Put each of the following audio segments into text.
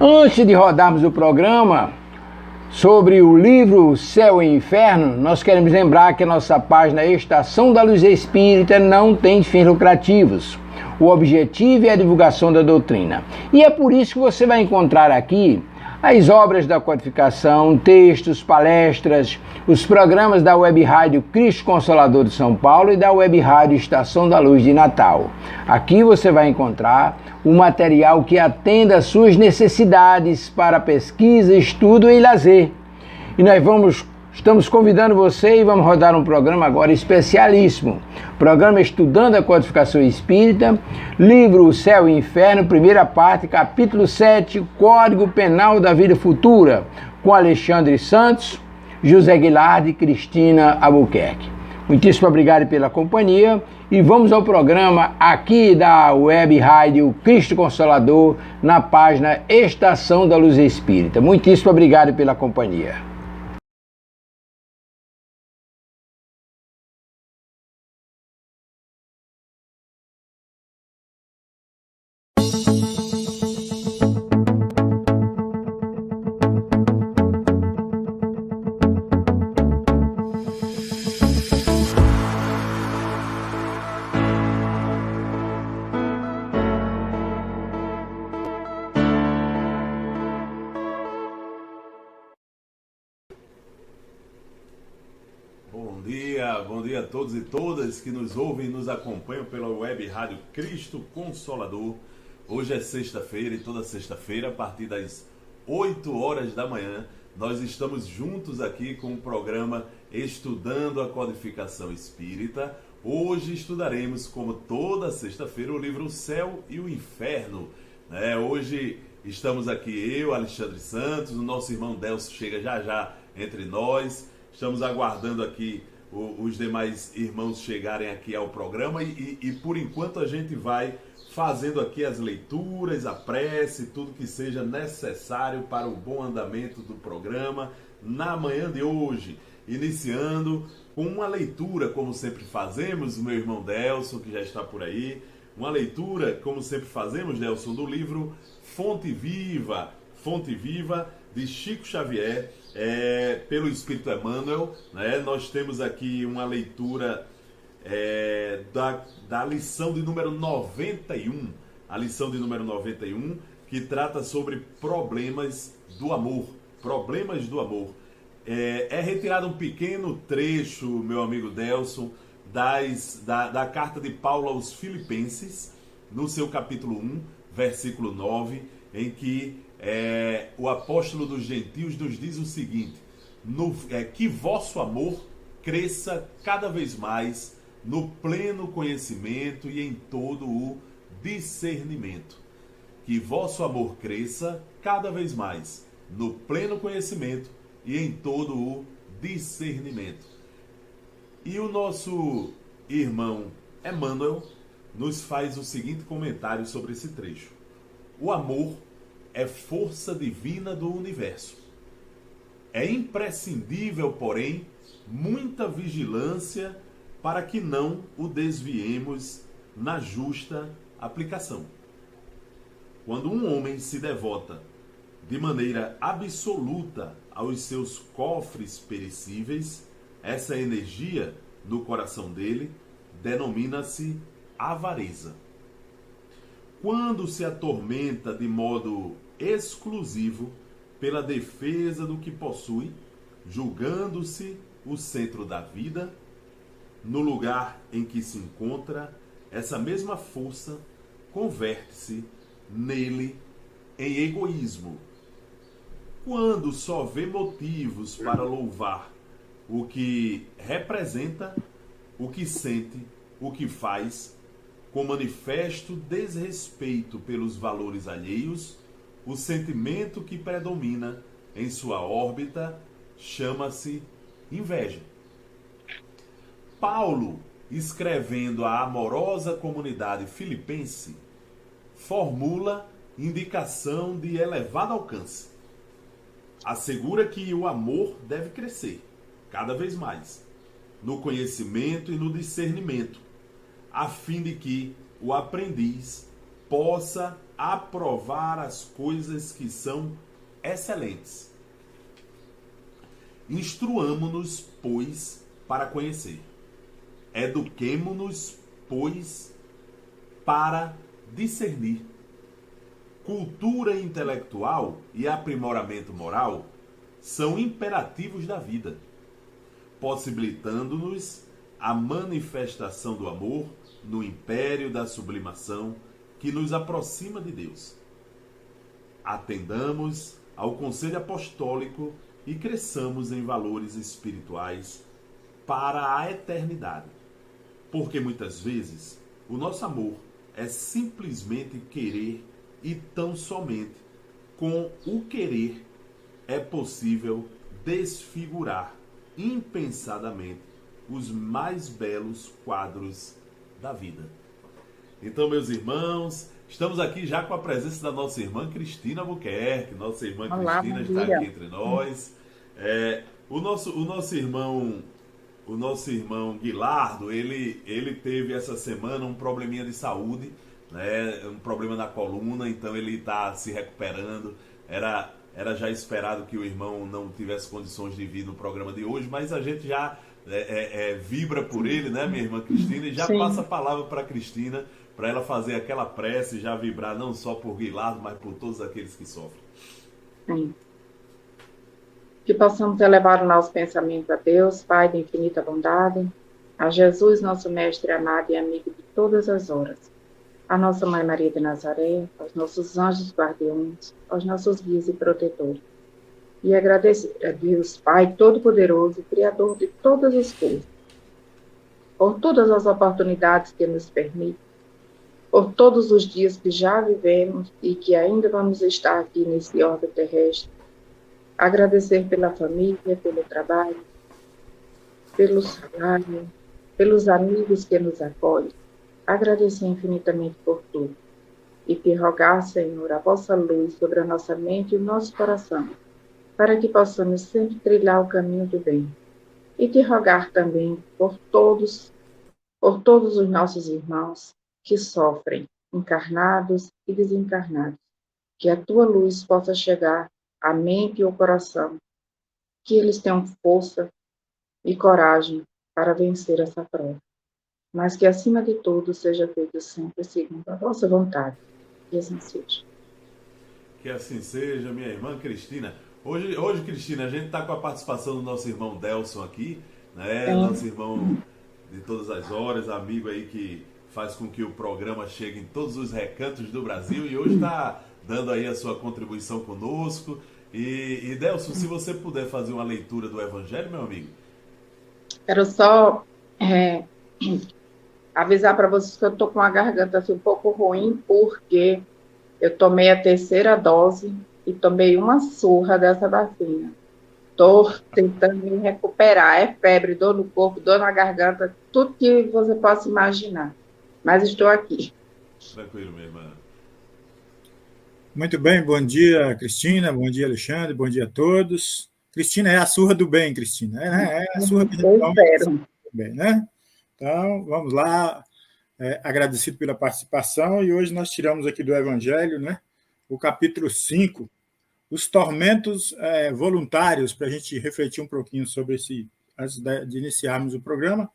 Antes de rodarmos o programa sobre o livro Céu e Inferno, nós queremos lembrar que a nossa página Estação da Luz Espírita não tem fins lucrativos. O objetivo é a divulgação da doutrina. E é por isso que você vai encontrar aqui as obras da codificação, textos, palestras, os programas da Web Rádio Cristo Consolador de São Paulo e da Web Rádio Estação da Luz de Natal. Aqui você vai encontrar o material que atenda às suas necessidades para pesquisa, estudo e lazer. E nós estamos convidando você e vamos rodar um programa agora especialíssimo. Programa Estudando a Codificação Espírita, livro O Céu e Inferno, primeira parte, capítulo 7, Código Penal da Vida Futura, com Alexandre Santos, José Guilherme e Cristina Albuquerque. Muitíssimo obrigado pela companhia e vamos ao programa aqui da Web Rádio Cristo Consolador, na página Estação da Luz Espírita. Muitíssimo obrigado pela companhia. Bom dia a todos e todas que nos ouvem e nos acompanham pela Web Rádio Cristo Consolador. Hoje é sexta-feira e toda sexta-feira, a partir das 8 horas da manhã, nós estamos juntos aqui com o programa Estudando a Codificação Espírita. Hoje estudaremos, como toda sexta-feira, o livro O Céu e o Inferno. Hoje estamos aqui eu, Alexandre Santos, o nosso irmão Delcio chega já entre nós. Estamos aguardando aqui os demais irmãos chegarem aqui ao programa e por enquanto a gente vai fazendo aqui as leituras, a prece, tudo que seja necessário para o bom andamento do programa na manhã de hoje, iniciando com uma leitura, como sempre fazemos, meu irmão Delson, que já está por aí, uma leitura, como sempre fazemos, Delson, do livro Fonte Viva, de Chico Xavier, pelo Espírito Emmanuel, né? Nós temos aqui uma leitura da lição de número 91, a lição de número 91, que trata sobre problemas do amor. É retirado um pequeno trecho, meu amigo Delson, da carta de Paulo aos Filipenses, no seu capítulo 1, versículo 9, em que o apóstolo dos gentios nos diz o seguinte: que vosso amor cresça cada vez mais no pleno conhecimento e em todo o discernimento. Que vosso amor cresça cada vez mais no pleno conhecimento e em todo o discernimento. E o nosso irmão Emmanuel nos faz o seguinte comentário sobre esse trecho: o amor é força divina do universo. É imprescindível, porém, muita vigilância para que não o desviemos na justa aplicação. Quando um homem se devota de maneira absoluta aos seus cofres perecíveis, essa energia no coração dele denomina-se avareza. Quando se atormenta de modo exclusivo pela defesa do que possui, julgando-se o centro da vida, no lugar em que se encontra, essa mesma força converte-se nele em egoísmo. Quando só vê motivos para louvar o que representa, o que sente, o que faz, com manifesto desrespeito pelos valores alheios, o sentimento que predomina em sua órbita chama-se inveja. Paulo, escrevendo à amorosa comunidade filipense, formula indicação de elevado alcance. Assegura que o amor deve crescer cada vez mais no conhecimento e no discernimento, a fim de que o aprendiz possa aprovar as coisas que são excelentes. Instruamo-nos, pois, para conhecer. Eduquemo-nos, pois, para discernir. Cultura intelectual e aprimoramento moral são imperativos da vida, possibilitando-nos a manifestação do amor no império da sublimação que nos aproxima de Deus. Atendamos ao conselho apostólico e cresçamos em valores espirituais para a eternidade, porque muitas vezes o nosso amor é simplesmente querer e tão somente com o querer é possível desfigurar impensadamente os mais belos quadros da vida. Então, meus irmãos, estamos aqui já com a presença da nossa irmã Cristina Albuquerque. Nossa irmã Olá, Cristina bom está dia. aqui entre nós. O nosso irmão Guilardo, ele teve essa semana um probleminha de saúde, né? Um problema na coluna, então ele está se recuperando. Era já esperado que o irmão não tivesse condições de vir no programa de hoje, mas a gente já vibra por ele, né, minha irmã Cristina? E já Sim. passa a palavra para a Cristina, para ela fazer aquela prece, já vibrar não só por Guilardo, mas por todos aqueles que sofrem. Sim. Que possamos elevar o nosso pensamento a Deus, Pai de infinita bondade, a Jesus, nosso Mestre amado e amigo de todas as horas, a nossa Mãe Maria de Nazaré, aos nossos anjos guardiões, aos nossos guias e protetores. E agradecer a Deus, Pai Todo-Poderoso, Criador de todas as coisas, por todas as oportunidades que nos permite, por todos os dias que já vivemos e que ainda vamos estar aqui nesse orbe terrestre. Agradecer pela família, pelo trabalho, pelo salário, pelos amigos que nos acolhem. Agradecer infinitamente por tudo. E te rogar, Senhor, a vossa luz sobre a nossa mente e o nosso coração, para que possamos sempre trilhar o caminho do bem. E te rogar também por todos os nossos irmãos que sofrem, encarnados e desencarnados, que a tua luz possa chegar à mente e ao coração, que eles tenham força e coragem para vencer essa prova, mas que acima de tudo seja feito sempre segundo a vossa vontade, e assim seja. Que assim seja, minha irmã Cristina. Hoje Cristina, a gente está com a participação do nosso irmão Delson aqui, né? Sim. Nosso irmão de todas as horas, amigo aí que faz com que o programa chegue em todos os recantos do Brasil e hoje está dando aí a sua contribuição conosco. E Delson, se você puder fazer uma leitura do Evangelho, meu amigo. Quero só avisar para vocês que eu estou com a garganta assim, um pouco ruim, porque eu tomei a 3ª dose e tomei uma surra dessa vacina. Estou tentando me recuperar. É febre, dor no corpo, dor na garganta, tudo que você possa imaginar. Mas estou aqui. Tranquilo, minha irmã. Muito bem, bom dia, Cristina, bom dia, Alexandre, bom dia a todos. Cristina é a surra do bem, Cristina. É a surra que a gente Eu toma espero. do bem, né? Então, vamos lá. Agradecido pela participação, e hoje nós tiramos aqui do Evangelho, né, o capítulo 5, os tormentos voluntários, para a gente refletir um pouquinho sobre esse, antes de iniciarmos o programa.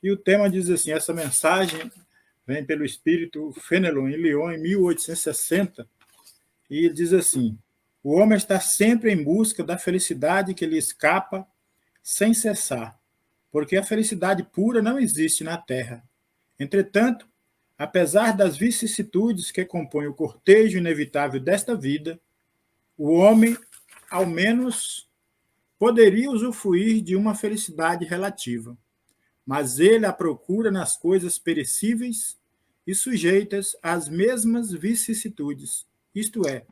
E o tema diz assim: essa mensagem vem pelo espírito Fenelon em Lyon, em 1860, e diz assim: o homem está sempre em busca da felicidade que lhe escapa sem cessar, porque a felicidade pura não existe na Terra. Entretanto, apesar das vicissitudes que compõem o cortejo inevitável desta vida, o homem, ao menos, poderia usufruir de uma felicidade relativa, mas ele a procura nas coisas perecíveis e sujeitas às mesmas vicissitudes, isto é,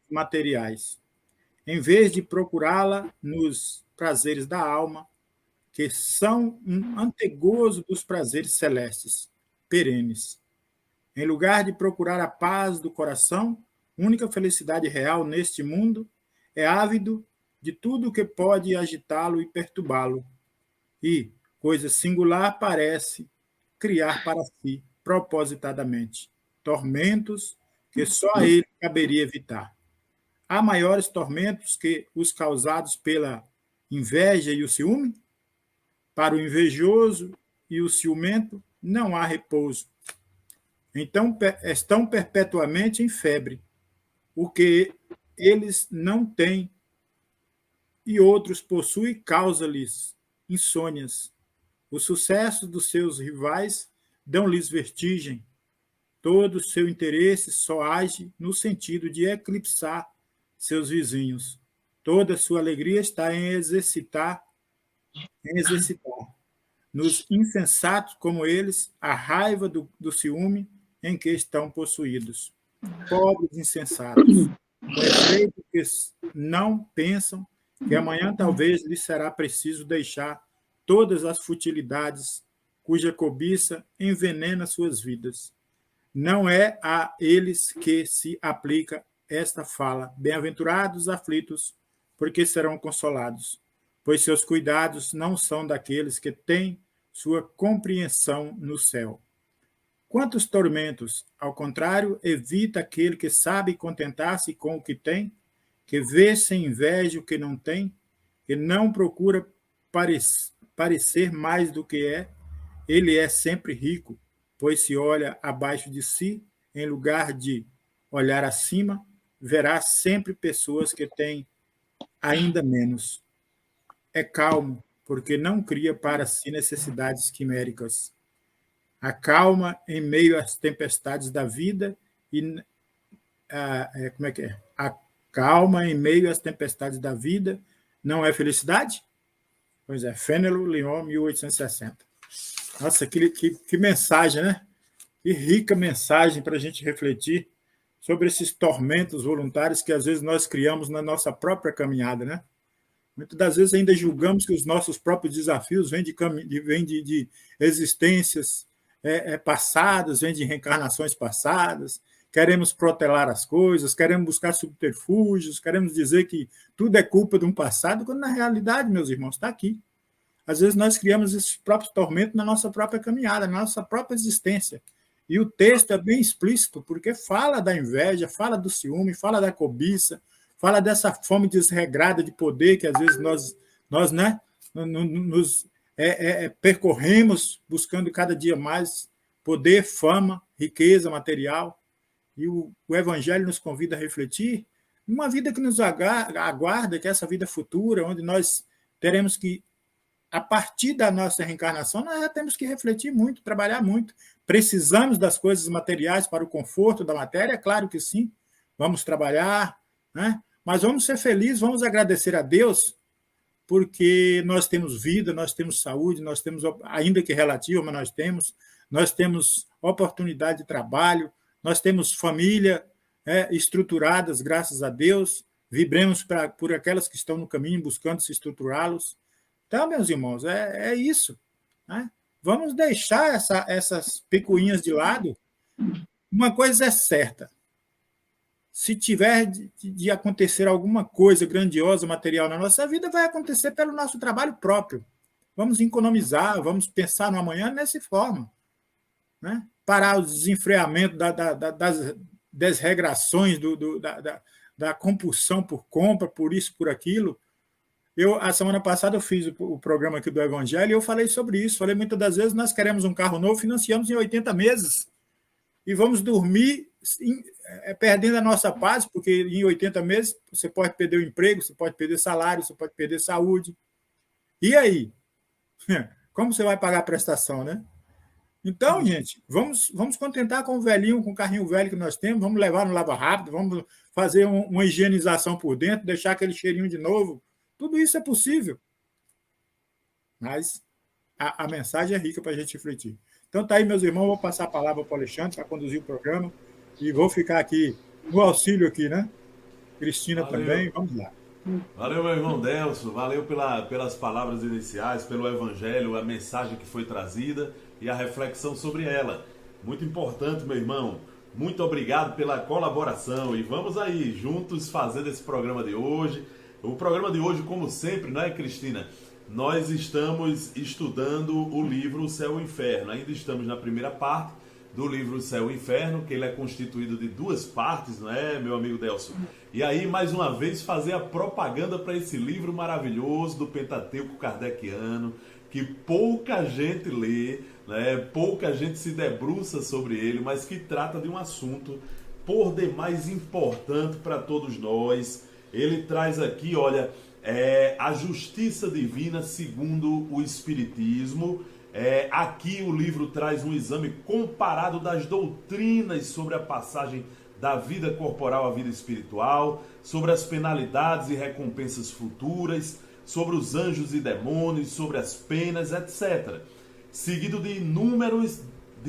materiais, em vez de procurá-la nos prazeres da alma, que são um antegozo dos prazeres celestes, perenes. Em lugar de procurar a paz do coração, única felicidade real neste mundo, é ávido de tudo que pode agitá-lo e perturbá-lo. E, coisa singular, parece criar para si, propositadamente. tormentos que só a ele caberia evitar. Há maiores tormentos que os causados pela inveja e o ciúme? Para o invejoso e o ciumento não há repouso. Então estão perpetuamente em febre, o que eles não têm e outros possuem causa-lhes insônias. O sucesso dos seus rivais dão-lhes vertigem. Todo o seu interesse só age no sentido de eclipsar seus vizinhos. Toda a sua alegria está em exercitar. Nos insensatos como eles, a raiva do ciúme em que estão possuídos. Pobres insensatos, com efeito que não pensam que amanhã talvez lhes será preciso deixar todas as futilidades cuja cobiça envenena suas vidas. Não é a eles que se aplica esta fala: bem-aventurados os aflitos, porque serão consolados, pois seus cuidados não são daqueles que têm sua compreensão no céu. Quantos tormentos, ao contrário, evita aquele que sabe contentar-se com o que tem, que vê sem inveja o que não tem, que não procura parecer mais do que é, ele é sempre rico, pois se olha abaixo de si, em lugar de olhar acima, verá sempre pessoas que têm ainda menos. É calmo, porque não cria para si necessidades quiméricas. Acalma em meio às tempestades da vida e acalma em meio às tempestades da vida não é felicidade? Pois é, Fénelon, Lyon, 1860. Nossa, que mensagem, né? Que rica mensagem para a gente refletir sobre esses tormentos voluntários que às vezes nós criamos na nossa própria caminhada, né? Muitas das vezes ainda julgamos que os nossos próprios desafios vêm de existências passadas, vêm de reencarnações passadas, queremos protelar as coisas, queremos buscar subterfúgios, queremos dizer que tudo é culpa de um passado, quando na realidade, meus irmãos, está aqui. Às vezes nós criamos esses próprios tormentos na nossa própria caminhada, na nossa própria existência. E o texto é bem explícito, porque fala da inveja, fala do ciúme, fala da cobiça, fala dessa fome desregrada de poder que às vezes nós né, nos percorremos buscando cada dia mais poder, fama, riqueza material. E o Evangelho nos convida a refletir numa vida que nos aguarda, que é essa vida futura, onde nós teremos que, a partir da nossa reencarnação, nós já temos que refletir muito, trabalhar muito. Precisamos das coisas materiais para o conforto da matéria? É claro que sim. Vamos trabalhar, né? Mas vamos ser felizes, vamos agradecer a Deus, porque nós temos vida, nós temos saúde, nós temos, ainda que relativa, mas nós temos oportunidade de trabalho, nós temos família estruturadas, graças a Deus, vibremos por aquelas que estão no caminho, buscando se estruturá-los. Então, meus irmãos, é isso. Né? Vamos deixar essas picuinhas de lado. Uma coisa é certa. Se tiver de acontecer alguma coisa grandiosa, material na nossa vida, vai acontecer pelo nosso trabalho próprio. Vamos economizar, vamos pensar no amanhã dessa forma. Né? Parar o desenfreamento das desregrações, da compulsão por compra, por isso, por aquilo. A semana passada eu fiz o programa aqui do Evangelho e eu falei sobre isso. Falei, muitas das vezes nós queremos um carro novo, financiamos em 80 meses e vamos dormir perdendo a nossa paz, porque em 80 meses você pode perder o emprego, você pode perder salário, você pode perder saúde. E aí? Como você vai pagar a prestação, né? Então, gente, vamos contentar com o velhinho, com o carrinho velho que nós temos, vamos levar no lava rápido, vamos fazer uma higienização por dentro, deixar aquele cheirinho de novo. Tudo isso é possível. Mas a mensagem é rica para a gente refletir. Então, tá aí, meus irmãos, vou passar a palavra para o Alexandre para conduzir o programa e vou ficar aqui no auxílio aqui, né? Cristina também, vamos lá. Valeu, meu irmão Delso, valeu pelas palavras iniciais, pelo Evangelho, a mensagem que foi trazida e a reflexão sobre ela. Muito importante, meu irmão. Muito obrigado pela colaboração e vamos aí, juntos, fazendo esse programa de hoje. O programa de hoje, como sempre, não é, Cristina? Nós estamos estudando o livro O Céu e o Inferno. Ainda estamos na primeira parte, do livro Céu e Inferno, que ele é constituído de 2 partes, não é, meu amigo Delson? E aí, mais uma vez, fazer a propaganda para esse livro maravilhoso do Pentateuco Kardeciano, que pouca gente lê, né? Pouca gente se debruça sobre ele, mas que trata de um assunto por demais importante para todos nós. Ele traz aqui, olha, a justiça divina segundo o Espiritismo. Aqui o livro traz um exame comparado das doutrinas sobre a passagem da vida corporal à vida espiritual, sobre as penalidades e recompensas futuras, sobre os anjos e demônios, sobre as penas, etc. Seguido de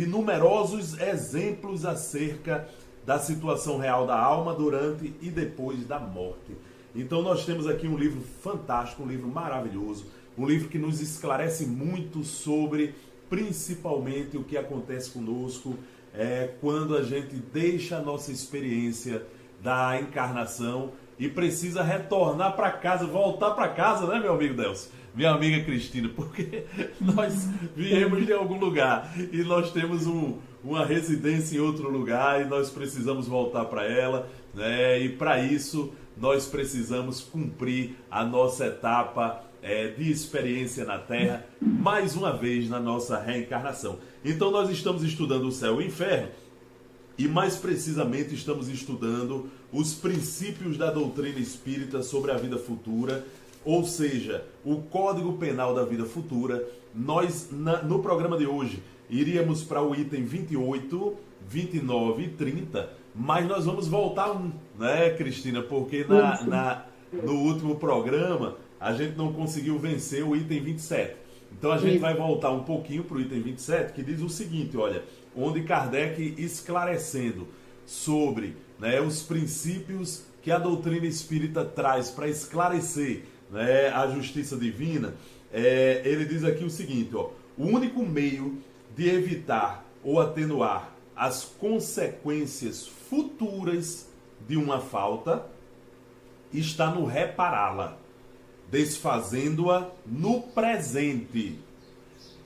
numerosos exemplos acerca da situação real da alma durante e depois da morte. Então nós temos aqui um livro fantástico, um livro maravilhoso, um livro que nos esclarece muito sobre, principalmente, o que acontece conosco quando a gente deixa a nossa experiência da encarnação e precisa retornar para casa, voltar para casa, né, meu amigo Delcio? Minha amiga Cristina, porque nós viemos de algum lugar e nós temos uma residência em outro lugar e nós precisamos voltar para ela, né? E para isso nós precisamos cumprir a nossa etapa de experiência na Terra, mais uma vez na nossa reencarnação. Então nós estamos estudando o Céu e o Inferno, e mais precisamente estamos estudando os princípios da doutrina espírita sobre a vida futura, ou seja, o Código Penal da Vida Futura. Nós, no programa de hoje, iríamos para o item 28, 29 e 30, mas nós vamos voltar né, Cristina? Porque no último programa a gente não conseguiu vencer o item 27. Então a gente vai voltar um pouquinho para o item 27, que diz o seguinte, olha, onde Kardec, esclarecendo sobre, né, os princípios que a doutrina espírita traz para esclarecer, né, a justiça divina, ele diz aqui o seguinte, ó, o único meio de evitar ou atenuar as consequências futuras de uma falta está no repará-la, desfazendo-a no presente.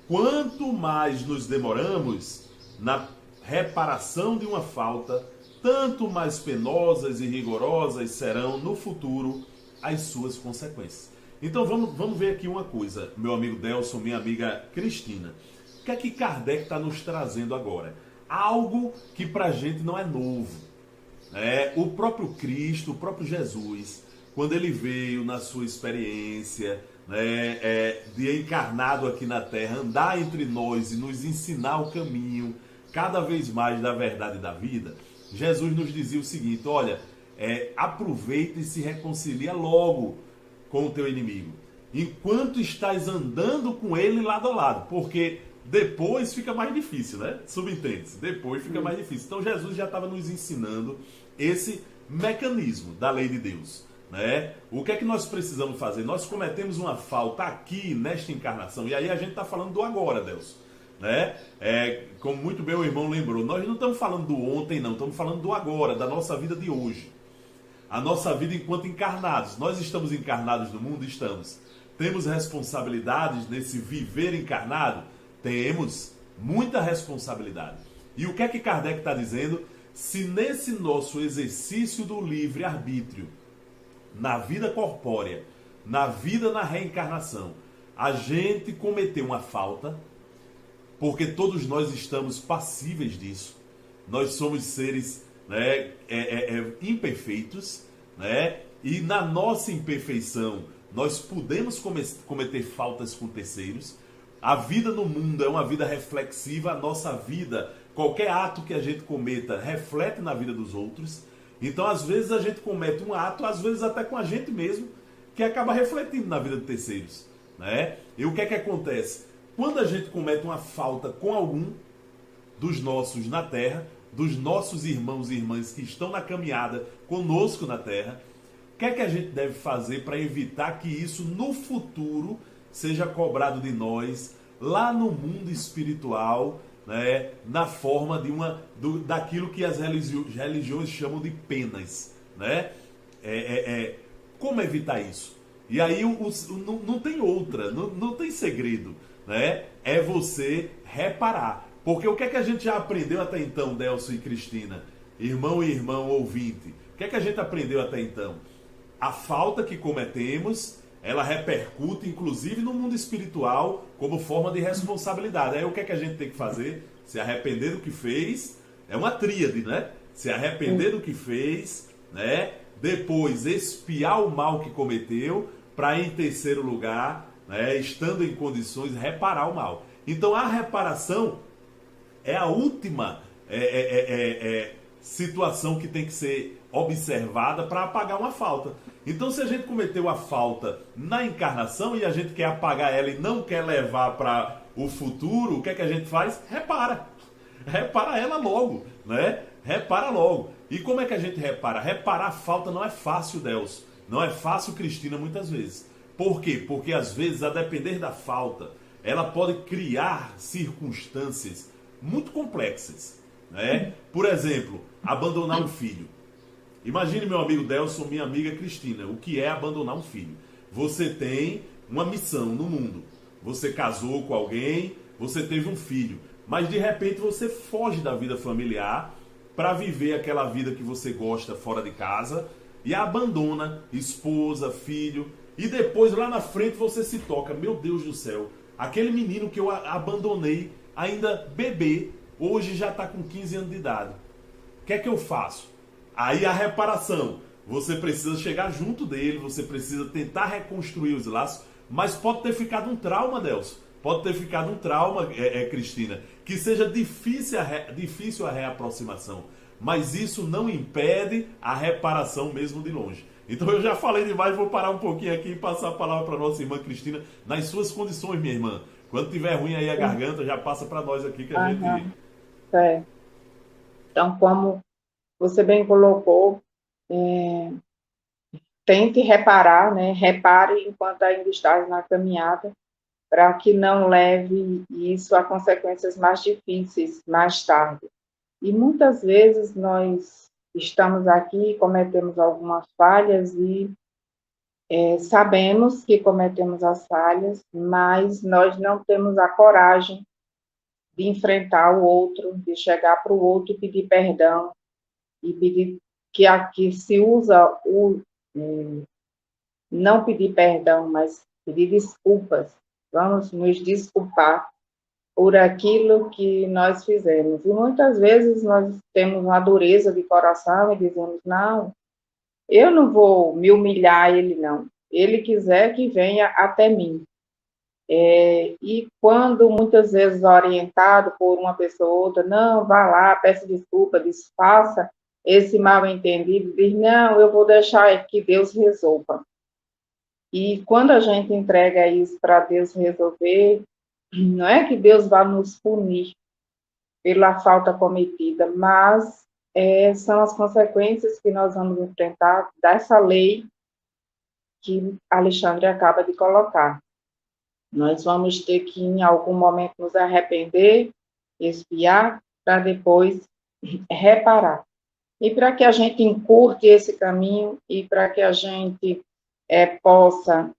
Quanto mais nos demoramos na reparação de uma falta, tanto mais penosas e rigorosas serão no futuro as suas consequências. Então vamos ver aqui uma coisa, meu amigo Delson, minha amiga Cristina. O que é que Kardec está nos trazendo agora? Algo que para a gente não é novo. O próprio Cristo, o próprio Jesus, quando ele veio na sua experiência, né, de encarnado aqui na Terra, andar entre nós e nos ensinar o caminho cada vez mais da verdade da vida, Jesus nos dizia o seguinte, olha, aproveita e se reconcilia logo com o teu inimigo, enquanto estás andando com ele lado a lado, porque depois fica mais difícil, né? Subentende-se, depois fica mais difícil. Então Jesus já estava nos ensinando esse mecanismo da lei de Deus, né? O que é que nós precisamos fazer? Nós cometemos uma falta aqui nesta encarnação, e aí a gente está falando do agora, Deus, né? Como muito bem o irmão lembrou, nós não estamos falando do ontem, não, estamos falando do agora, da nossa vida de hoje, a nossa vida enquanto encarnados. Nós estamos encarnados no mundo? Estamos. Temos responsabilidades nesse viver encarnado? Temos muita responsabilidade. E o que é que Kardec está dizendo? Se nesse nosso exercício do livre-arbítrio, na vida corpórea, na vida na reencarnação, a gente cometeu uma falta, porque todos nós estamos passíveis disso, nós somos seres, né, imperfeitos, né, e na nossa imperfeição nós podemos cometer faltas com terceiros. A vida no mundo é uma vida reflexiva, a nossa vida, qualquer ato que a gente cometa, reflete na vida dos outros. Então, às vezes, a gente comete um ato, às vezes até com a gente mesmo, que acaba refletindo na vida de terceiros, né? E o que é que acontece? Quando a gente comete uma falta com algum dos nossos na Terra, dos nossos irmãos e irmãs que estão na caminhada conosco na Terra, o que é que a gente deve fazer para evitar que isso no futuro seja cobrado de nós lá no mundo espiritual, né, na forma de daquilo que as religiões chamam de penas, né? Como evitar isso? E aí não tem outra, não tem segredo, né? É você reparar. Porque o que é que a gente já aprendeu até então, Delcio e Cristina? Irmão e irmão ouvinte. O que é que a gente aprendeu até então? A falta que cometemos, ela repercute, inclusive, no mundo espiritual, como forma de responsabilidade. Aí o que é que a gente tem que fazer? Se arrepender do que fez, é uma tríade, né? Se arrepender do que fez, né? Depois expiar o mal que cometeu, para em terceiro lugar, né, estando em condições, reparar o mal. Então a reparação é a última situação que tem que ser observada para apagar uma falta. Então, se a gente cometeu a falta na encarnação e a gente quer apagar ela e não quer levar para o futuro, o que é que a gente faz? Repara. Repara ela logo, né? Repara logo. E como é que a gente repara? Reparar a falta não é fácil, Delcio. Não é fácil, Cristina, muitas vezes. Por quê? Porque às vezes, a depender da falta, ela pode criar circunstâncias muito complexas, né? Por exemplo, abandonar um filho. Imagine, meu amigo Delcio, minha amiga Cristina, o que é abandonar um filho. Você tem uma missão no mundo. Você casou com alguém, você teve um filho, mas de repente você foge da vida familiar para viver aquela vida que você gosta fora de casa e abandona esposa, filho, e depois lá na frente você se toca, meu Deus do céu, aquele menino que eu abandonei ainda bebê, hoje já está com 15 anos de idade. O que é que eu faço? Aí a reparação, você precisa chegar junto dele, você precisa tentar reconstruir os laços, mas pode ter ficado um trauma, Delcio. Pode ter ficado um trauma, Cristina, que seja difícil a reaproximação. Mas isso não impede a reparação mesmo de longe. Então eu já falei demais, vou parar um pouquinho aqui e passar a palavra para nossa irmã Cristina, nas suas condições, minha irmã. Quando tiver ruim aí a garganta, já passa para nós aqui que a gente... É. Então, como você bem colocou, tente reparar, né? Repare enquanto ainda está na caminhada, para que não leve isso a consequências mais difíceis mais tarde. E muitas vezes nós estamos aqui, cometemos algumas falhas e sabemos que cometemos as falhas, mas nós não temos a coragem de enfrentar o outro, de chegar para o outro e pedir perdão, e pedir que aqui se usa o não pedir perdão, mas pedir desculpas. Vamos nos desculpar por aquilo que nós fizemos. E muitas vezes nós temos uma dureza de coração e dizemos, não, eu não vou me humilhar a ele, não. Ele quiser que venha até mim. E quando muitas vezes orientado por uma pessoa ou outra, não, vá lá, peça desculpa, desfaça esse mal-entendido, diz, não, eu vou deixar que Deus resolva. E quando a gente entrega isso para Deus resolver, não é que Deus vai nos punir pela falta cometida, mas são as consequências que nós vamos enfrentar dessa lei que Alexandre acaba de colocar. Nós vamos ter que, em algum momento, nos arrepender, expiar, para depois reparar. E para que a gente encurte esse caminho e para que a gente possa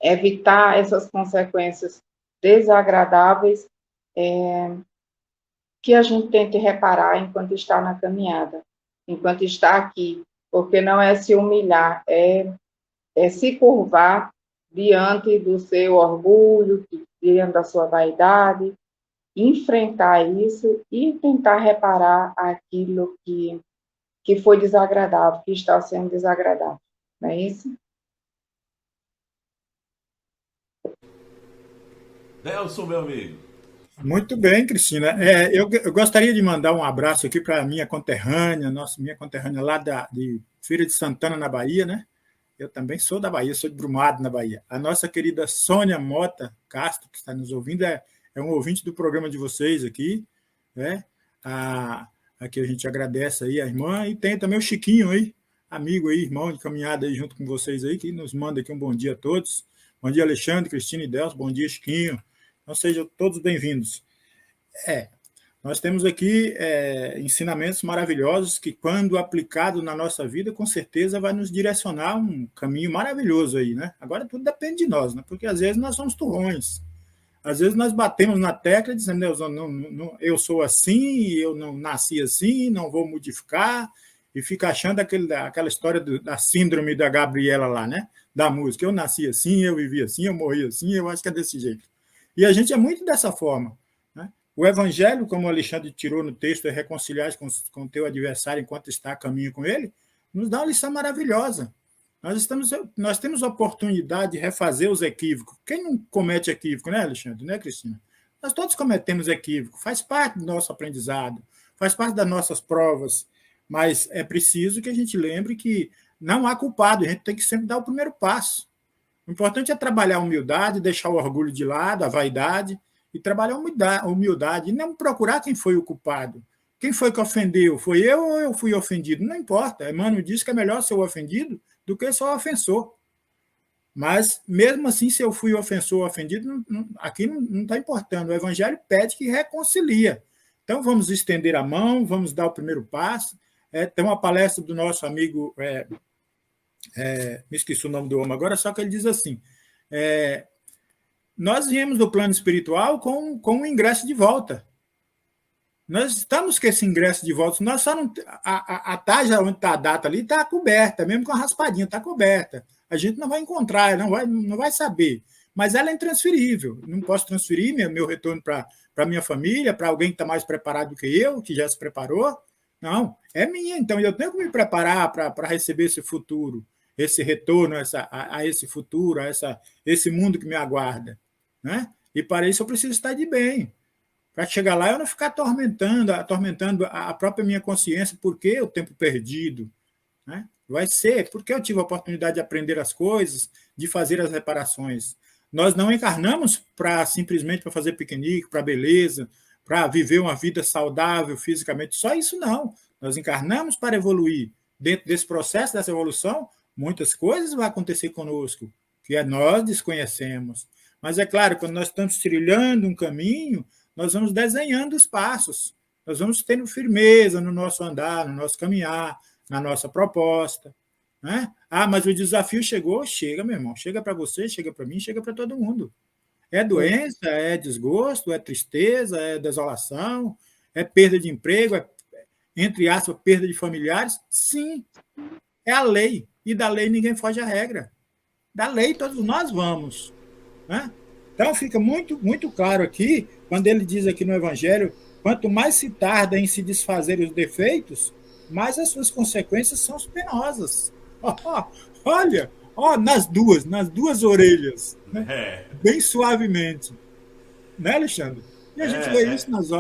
evitar essas consequências desagradáveis, que a gente tente reparar enquanto está na caminhada, enquanto está aqui, porque não é se humilhar, é se curvar diante do seu orgulho, diante da sua vaidade, enfrentar isso e tentar reparar aquilo que foi desagradável, que está sendo desagradável. Não é isso? Delcio, meu amigo. Muito bem, Cristina. Eu gostaria de mandar um abraço aqui para a minha conterrânea, minha conterrânea lá de Feira de Santana, na Bahia, né? Eu também sou da Bahia, sou de Brumado, na Bahia. A nossa querida Sônia Mota Castro, que está nos ouvindo, é um ouvinte do programa de vocês aqui, né? Aqui a gente agradece aí a irmã, e tem também o Chiquinho aí, amigo aí, irmão de caminhada aí junto com vocês aí, que nos manda aqui um bom dia a todos. Bom dia, Alexandre, Cristina e Delcio, bom dia, Chiquinho. Então sejam todos bem-vindos. Nós temos aqui ensinamentos maravilhosos que, quando aplicado na nossa vida, com certeza vai nos direcionar um caminho maravilhoso aí, né? Agora tudo depende de nós, né? Porque às vezes nós somos turrões, Às vezes nós batemos na tecla dizendo, Deus, eu sou assim, eu não nasci assim, não vou modificar, e fica achando aquela história da síndrome da Gabriela lá, né? Da música. Eu nasci assim, eu vivi assim, eu morri assim, eu acho que é desse jeito. E a gente é muito dessa forma. Né? O evangelho, como o Alexandre tirou no texto, é reconciliar com o teu adversário enquanto está a caminho com ele, nos dá uma lição maravilhosa. Nós temos a oportunidade de refazer os equívocos. Quem não comete equívoco, né, Alexandre? Né, Cristina? Nós todos cometemos equívoco, faz parte do nosso aprendizado, faz parte das nossas provas, mas é preciso que a gente lembre que não há culpado, a gente tem que sempre dar o primeiro passo. O importante é trabalhar a humildade, deixar o orgulho de lado, a vaidade, e trabalhar a humildade, e não procurar quem foi o culpado. Quem foi que ofendeu? Foi eu ou eu fui ofendido? Não importa. Emmanuel diz que é melhor ser o ofendido do que só o ofensor. Mas, mesmo assim, se eu fui ofensor ou ofendido, aqui não está importando. O Evangelho pede que reconcilia. Então, vamos estender a mão, vamos dar o primeiro passo. Tem uma palestra do nosso amigo, me esqueci o nome do homem agora, só que ele diz assim, nós viemos do plano espiritual com um ingresso de volta. Nós estamos com esse ingresso de volta, nós só não, a taxa onde está a data ali está coberta, mesmo com a raspadinha, está coberta. A gente não vai encontrar, não vai saber. Mas ela é intransferível. Não posso transferir meu retorno para a minha família, para alguém que está mais preparado do que eu, que já se preparou. Não, é minha. Então, eu tenho que me preparar para receber esse futuro, esse retorno a esse futuro, esse mundo que me aguarda. Né? E para isso eu preciso estar de bem. Para chegar lá, eu não ficar atormentando a própria minha consciência, porque o tempo perdido. Né? Vai ser porque eu tive a oportunidade de aprender as coisas, de fazer as reparações. Nós não encarnamos simplesmente para fazer piquenique, para beleza, para viver uma vida saudável fisicamente. Só isso não. Nós encarnamos para evoluir. Dentro desse processo, dessa evolução, muitas coisas vão acontecer conosco, que nós desconhecemos. Mas é claro, quando nós estamos trilhando um caminho, nós vamos desenhando os passos. Nós vamos tendo firmeza no nosso andar, no nosso caminhar, na nossa proposta. Né? Mas o desafio chegou, chega, meu irmão. Chega para você, chega para mim, chega para todo mundo. É doença, é desgosto, é tristeza, é desolação, é perda de emprego, entre aspas, perda de familiares. Sim, é a lei. E da lei ninguém foge à regra. Da lei todos nós vamos. Né? Então fica muito, muito claro aqui, quando ele diz aqui no Evangelho, quanto mais se tarda em se desfazer os defeitos, mais as suas consequências são penosas. Olha, nas duas orelhas, né? Bem suavemente. Né, Alexandre? E a gente vê isso nas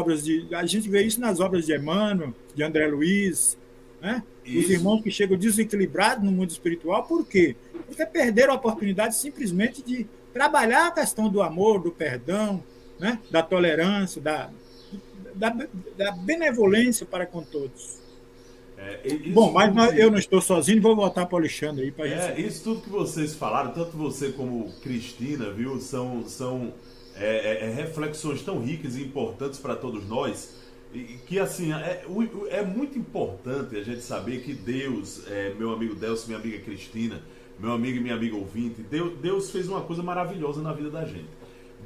obras de Emmanuel, de André Luiz, né? Os irmãos que chegam desequilibrados no mundo espiritual, por quê? Porque perderam a oportunidade simplesmente de trabalhar a questão do amor, do perdão, né? Da tolerância, da benevolência para com todos. Bom, mas eu não estou sozinho, vou voltar para o Alexandre aí para gente. Isso tudo que vocês falaram, tanto você como Cristina, viu, são reflexões tão ricas e importantes para todos nós, que assim, é muito importante a gente saber que Deus, meu amigo Delcio, minha amiga Cristina, meu amigo e minha amiga ouvinte, Deus fez uma coisa maravilhosa na vida da gente.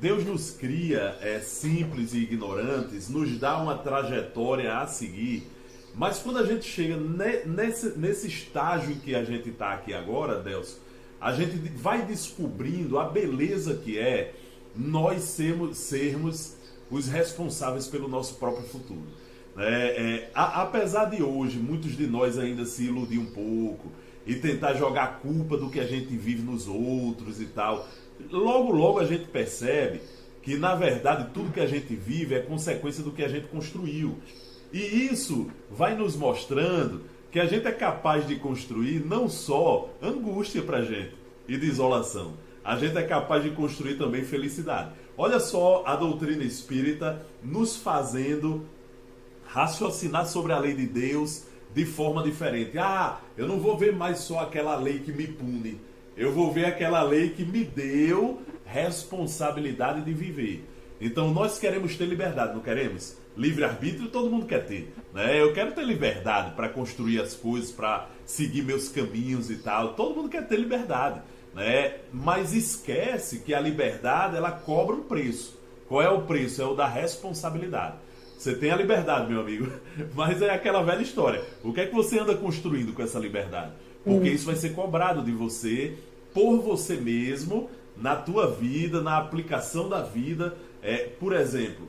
Deus nos cria simples e ignorantes, nos dá uma trajetória a seguir. Mas quando a gente chega nesse estágio em que a gente está aqui agora, Delcio, a gente vai descobrindo a beleza que é nós sermos os responsáveis pelo nosso próprio futuro. Apesar de hoje muitos de nós ainda se iludir um pouco e tentar jogar a culpa do que a gente vive nos outros e tal, logo a gente percebe que, na verdade, tudo que a gente vive é consequência do que a gente construiu. E isso vai nos mostrando que a gente é capaz de construir não só angústia para a gente e desolação, a gente é capaz de construir também felicidade. Olha só a doutrina espírita nos fazendo raciocinar sobre a lei de Deus de forma diferente. Eu não vou ver mais só aquela lei que me pune, eu vou ver aquela lei que me deu responsabilidade de viver. Então nós queremos ter liberdade, não queremos? Livre-arbítrio todo mundo quer ter, né? Eu quero ter liberdade para construir as coisas, para seguir meus caminhos e tal. Todo mundo quer ter liberdade, né? Mas esquece que a liberdade, ela cobra um preço. Qual é o preço? É o da responsabilidade. Você tem a liberdade, meu amigo, mas é aquela velha história. O que é que você anda construindo com essa liberdade? Porque isso vai ser cobrado de você, por você mesmo, na tua vida, na aplicação da vida. Por exemplo,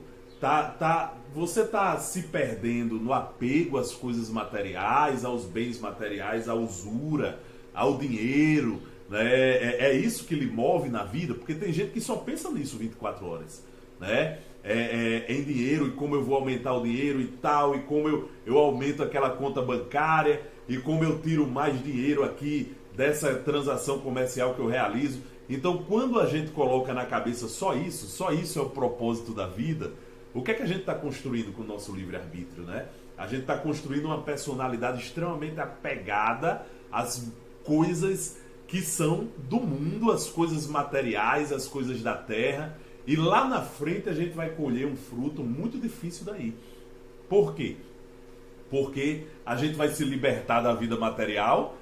você está se perdendo no apego às coisas materiais, aos bens materiais, à usura, ao dinheiro, né? É isso que lhe move na vida, porque tem gente que só pensa nisso 24 horas, né? Em dinheiro, e como eu vou aumentar o dinheiro e tal, e como eu aumento aquela conta bancária, e como eu tiro mais dinheiro aqui dessa transação comercial que eu realizo. Então, quando a gente coloca na cabeça só isso é o propósito da vida, o que é que a gente está construindo com o nosso livre-arbítrio, né? A gente está construindo uma personalidade extremamente apegada às coisas que são do mundo, as coisas materiais, as coisas da terra. E lá na frente a gente vai colher um fruto muito difícil daí. Por quê? Porque a gente vai se libertar da vida material,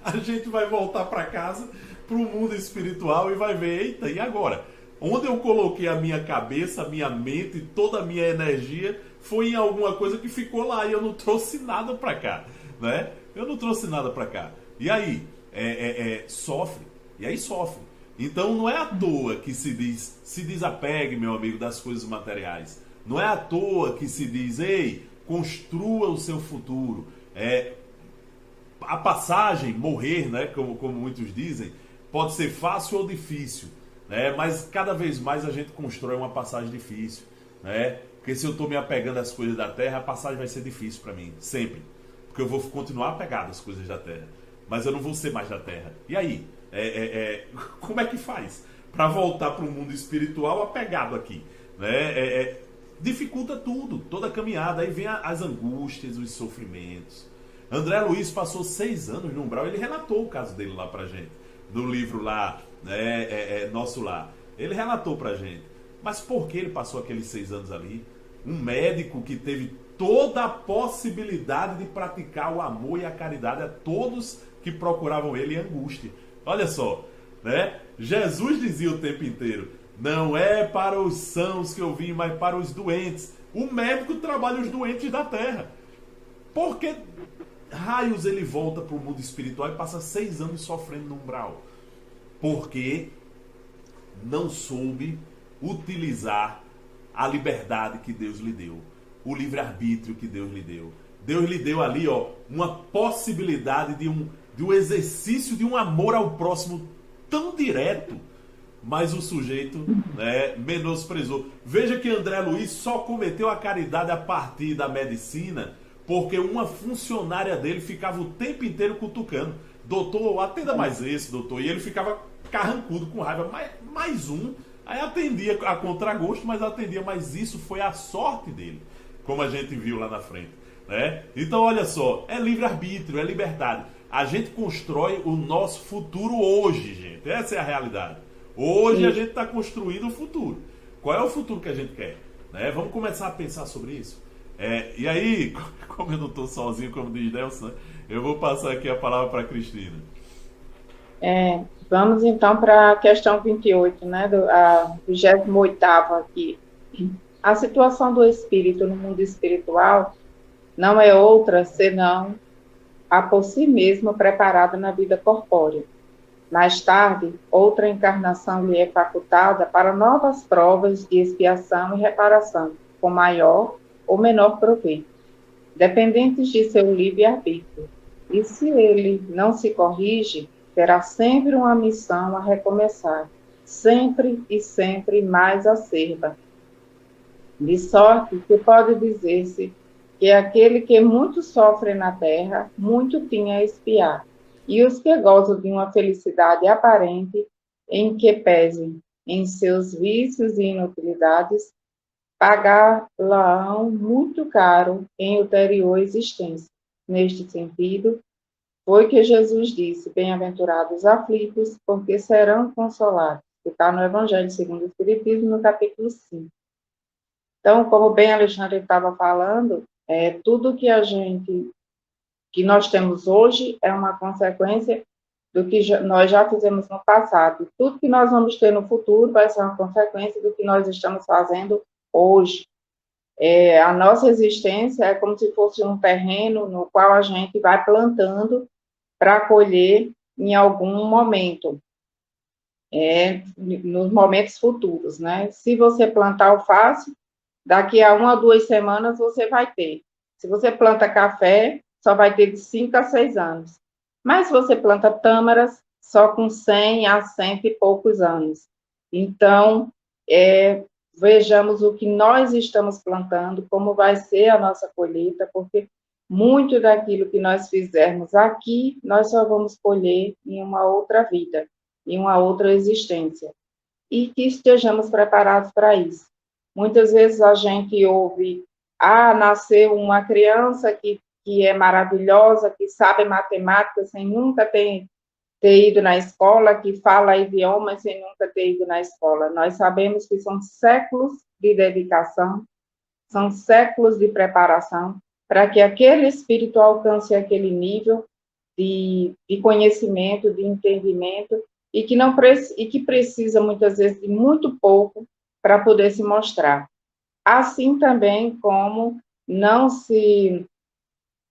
a gente vai voltar para casa, para o mundo espiritual e vai ver, eita, e agora? Onde eu coloquei a minha cabeça, a minha mente, toda a minha energia foi em alguma coisa que ficou lá e eu não trouxe nada para cá, né? Eu não trouxe nada para cá. E aí? Sofre. E aí sofre. Então não é à toa que se desapegue, meu amigo, das coisas materiais. Não é à toa que se diz, ei, construa o seu futuro. A passagem, morrer, né, como muitos dizem, pode ser fácil ou difícil, né? Mas cada vez mais a gente constrói uma passagem difícil, né? Porque se eu estou me apegando às coisas da terra, a passagem vai ser difícil para mim, sempre. Porque eu vou continuar apegado às coisas da terra, mas eu não vou ser mais da terra. E aí? Como é que faz para voltar para o mundo espiritual apegado aqui, né? Dificulta tudo, toda a caminhada. Aí vem as angústias, os sofrimentos. André Luiz passou 6 anos no umbral. Ele relatou o caso dele lá pra gente, do livro lá, Nosso Lar. Ele relatou pra gente. Mas por que ele passou aqueles 6 anos ali? Um médico que teve toda a possibilidade de praticar o amor e a caridade a todos que procuravam ele em angústia. Olha só, né? Jesus dizia o tempo inteiro, não é para os sãos que eu vim, mas para os doentes. O médico trabalha os doentes da terra. Por que raios ele volta para o mundo espiritual e passa 6 anos sofrendo no umbral? Porque não soube utilizar a liberdade que Deus lhe deu, o livre-arbítrio que Deus lhe deu. Deus lhe deu ali, uma possibilidade de um exercício de um amor ao próximo tão direto, mas o sujeito, né, menosprezou. Veja que André Luiz só cometeu a caridade a partir da medicina porque uma funcionária dele ficava o tempo inteiro cutucando. Doutor, atenda mais esse, doutor. E ele ficava carrancudo com raiva. Mais um. Aí atendia a contragosto, mas atendia. Mas isso foi a sorte dele, como a gente viu lá na frente, né? Então, olha só, é livre-arbítrio, é liberdade. A gente constrói o nosso futuro hoje, gente. Essa é a realidade. Hoje a gente está construindo o futuro. Qual é o futuro que a gente quer? Né? Vamos começar a pensar sobre isso. E aí, como eu não estou sozinho, como diz Nelson, né? Eu vou passar aqui a palavra para a Cristina. Vamos então para a questão 28, né, a 28ª aqui. A situação do espírito no mundo espiritual não é outra senão a por si mesmo preparada na vida corpórea. Mais tarde, outra encarnação lhe é facultada para novas provas de expiação e reparação, com maior ou menor proveito, dependentes de seu livre-arbítrio. E se ele não se corrige, terá sempre uma missão a recomeçar, sempre e sempre mais acerba. De sorte que pode dizer-se que aquele que muito sofre na terra, muito tinha a expiar, e os que gozam de uma felicidade aparente, em que pesem em seus vícios e inutilidades, pagar-lão muito caro em ulterior existência. Neste sentido, foi que Jesus disse, bem-aventurados os aflitos, porque serão consolados. Que está no Evangelho segundo o Espiritismo, no capítulo 5. Então, como bem Alexandre estava falando, tudo que nós temos hoje é uma consequência do que nós já fizemos no passado. Tudo que nós vamos ter no futuro vai ser uma consequência do que nós estamos fazendo hoje. A nossa existência é como se fosse um terreno no qual a gente vai plantando para colher em algum momento, nos momentos futuros, né? Se você plantar alface, daqui a 1 a 2 semanas você vai ter. Se você planta café, só vai ter de 5 a 6 anos. Mas se você planta tâmaras, só com 100 a 100 e poucos anos. Então, vejamos o que nós estamos plantando, como vai ser a nossa colheita, porque muito daquilo que nós fizermos aqui, nós só vamos colher em uma outra vida, em uma outra existência. E que estejamos preparados para isso. Muitas vezes a gente ouve, nasceu uma criança que é maravilhosa, que sabe matemática sem nunca ter ido na escola, que fala idiomas sem nunca ter ido na escola. Nós sabemos que são séculos de dedicação, são séculos de preparação para que aquele espírito alcance aquele nível de conhecimento, de entendimento, e que precisa, muitas vezes, de muito pouco para poder se mostrar. Assim também como não se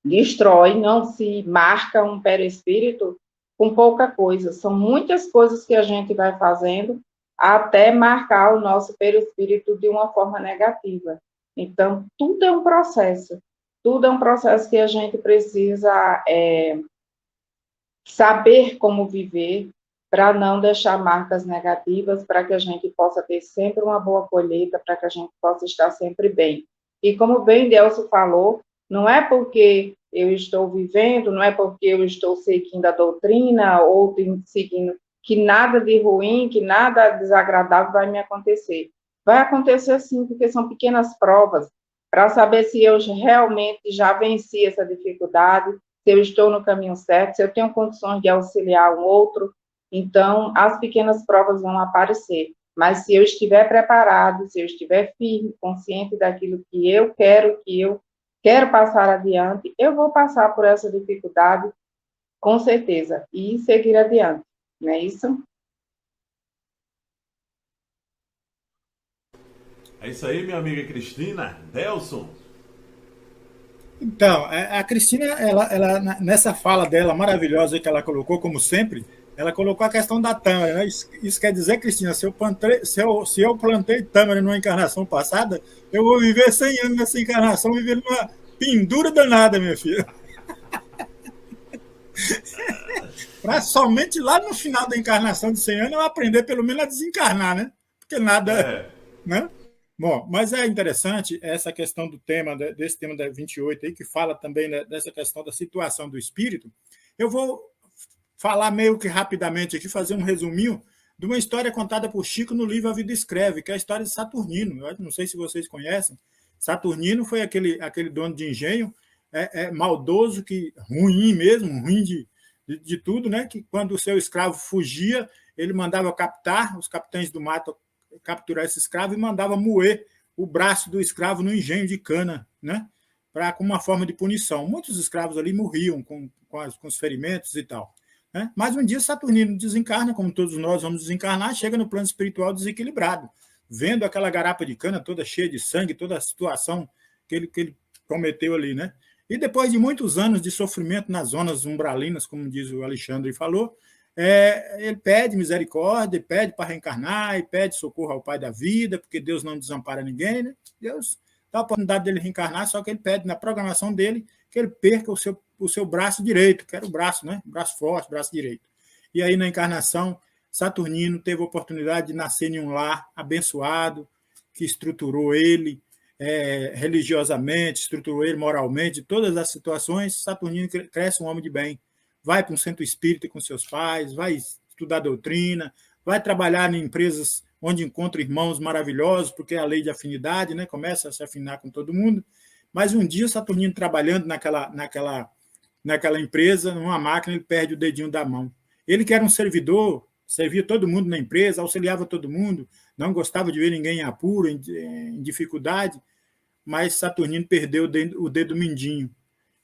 destrói, não se marca um perispírito com pouca coisa. São muitas coisas que a gente vai fazendo até marcar o nosso perispírito de uma forma negativa. Então, tudo é um processo que a gente precisa saber como viver para não deixar marcas negativas, para que a gente possa ter sempre uma boa colheita, para que a gente possa estar sempre bem. E como bem Delcio falou, não é porque eu estou vivendo, não é porque eu estou seguindo a doutrina ou seguindo que nada de ruim, que nada desagradável vai me acontecer. Vai acontecer sim, porque são pequenas provas para saber se eu realmente já venci essa dificuldade, se eu estou no caminho certo, se eu tenho condições de auxiliar um outro. Então, as pequenas provas vão aparecer. Mas se eu estiver preparado, se eu estiver firme, consciente daquilo que eu quero passar adiante, eu vou passar por essa dificuldade, com certeza, e seguir adiante. Não é isso? É isso aí, minha amiga Cristina. Delson. Então, a Cristina, nessa fala dela maravilhosa que ela colocou, como sempre, ela colocou a questão da tâmara. Né? Isso quer dizer, Cristina, se eu plantei tâmara numa encarnação passada, eu vou viver 100 anos nessa encarnação, vivendo uma pendura danada, minha filha. Para somente lá no final da encarnação de 100 anos eu aprender pelo menos a desencarnar, né? Porque nada... Né? Bom, mas é interessante essa questão do tema, desse tema da 28 aí, que fala também dessa questão da situação do espírito. Eu vou falar meio que rapidamente aqui, fazer um resuminho de uma história contada por Chico no livro A Vida Escreve, que é a história de Saturnino. Eu não sei se vocês conhecem. Saturnino foi aquele dono de engenho, maldoso, ruim mesmo, ruim de tudo, né? Que quando o seu escravo fugia, ele mandava captar, os capitães do mato capturar esse escravo e mandava moer o braço do escravo no engenho de cana, né? Com uma forma de punição. Muitos escravos ali morriam com os ferimentos e tal. Né? Mas um dia Saturnino desencarna, como todos nós vamos desencarnar, chega no plano espiritual desequilibrado, vendo aquela garapa de cana toda cheia de sangue, toda a situação que ele cometeu ali. Né? E depois de muitos anos de sofrimento nas zonas umbralinas, como diz o Alexandre falou, ele pede misericórdia, pede para reencarnar, e pede socorro ao Pai da vida, porque Deus não desampara ninguém. Né? Deus dá a oportunidade dele reencarnar, só que ele pede na programação dele que ele perca o seu braço direito, que era o braço, né? Braço forte, braço direito. E aí, na encarnação, Saturnino teve a oportunidade de nascer em um lar abençoado, que estruturou ele religiosamente, estruturou ele moralmente, todas as situações. Saturnino cresce um homem de bem, vai para um centro espírita com seus pais, vai estudar doutrina, vai trabalhar em empresas onde encontra irmãos maravilhosos, porque é a lei de afinidade, né? Começa a se afinar com todo mundo. Mas um dia, Saturnino trabalhando naquela empresa, numa máquina, ele perde o dedinho da mão. Ele que era um servidor, servia todo mundo na empresa, auxiliava todo mundo, não gostava de ver ninguém em apuro, em dificuldade, mas Saturnino perdeu o dedo mindinho.